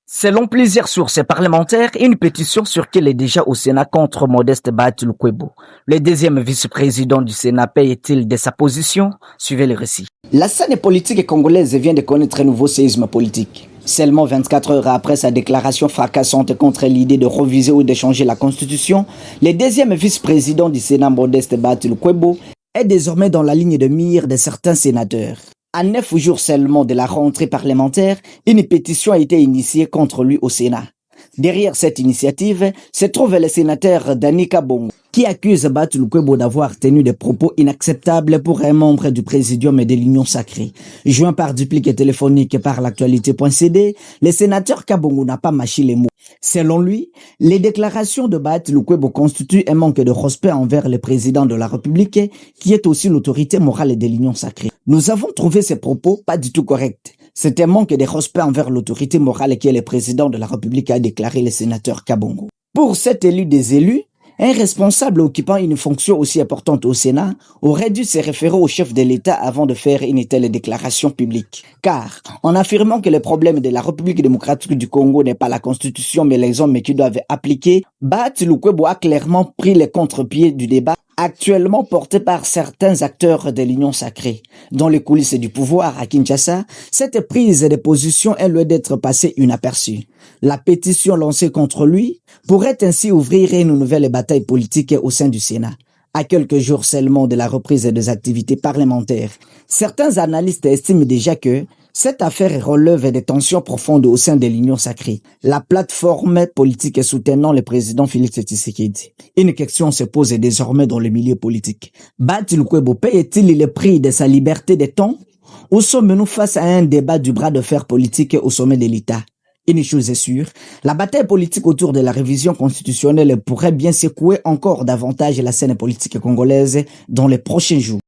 Selon plusieurs sources parlementaires, une pétition circule déjà au Sénat contre Modeste Batul Kwebo. Le deuxième vice-président du Sénat paye-t-il de sa position? Suivez le récit. La scène politique congolaise vient de connaître un nouveau séisme politique. Seulement 24 heures après sa déclaration fracassante contre l'idée de reviser ou de changer la Constitution, le deuxième vice-président du Sénat, Modeste Batul Kwebo, est désormais dans la ligne de mire de certains sénateurs. À 9 jours seulement de la rentrée parlementaire, une pétition a été initiée contre lui au Sénat. Derrière cette initiative se trouve le sénateur Dani Kabongo, qui accuse Batul Kwebo d'avoir tenu des propos inacceptables pour un membre du présidium et de l'Union sacrée. Joint par duplique téléphonique par l'actualité.cd, le sénateur Kabongo n'a pas mâché les mots. Selon lui, les déclarations de Batul Kwebo constituent un manque de respect envers le président de la République, qui est aussi l'autorité morale de l'Union sacrée. Nous avons trouvé ces propos pas du tout corrects. C'est un manque de respect envers l'autorité morale qui est le président de la République, a déclaré le sénateur Kabongo. Pour cet élu des élus, un responsable occupant une fonction aussi importante au Sénat aurait dû se référer au chef de l'État avant de faire une telle déclaration publique. Car, en affirmant que le problème de la République démocratique du Congo n'est pas la Constitution mais les hommes qui doivent appliquer, Batul Kwebo a clairement pris le contre-pied du débat actuellement porté par certains acteurs de l'Union sacrée. Dans les coulisses du pouvoir à Kinshasa, cette prise de position est loin d'être passée inaperçue. La pétition lancée contre lui pourrait ainsi ouvrir une nouvelle bataille politique au sein du Sénat. À quelques jours seulement de la reprise des activités parlementaires, certains analystes estiment déjà que cette affaire relève des tensions profondes au sein de l'Union sacrée, la plateforme politique soutenant le président Félix Tshisekedi. Une question se pose désormais dans le milieu politique. Batul Kwebo paye-t-il le prix de sa liberté de ton? Ou sommes-nous face à un débat du bras de fer politique au sommet de l'État? Une chose est sûre, la bataille politique autour de la révision constitutionnelle pourrait bien secouer encore davantage la scène politique congolaise dans les prochains jours.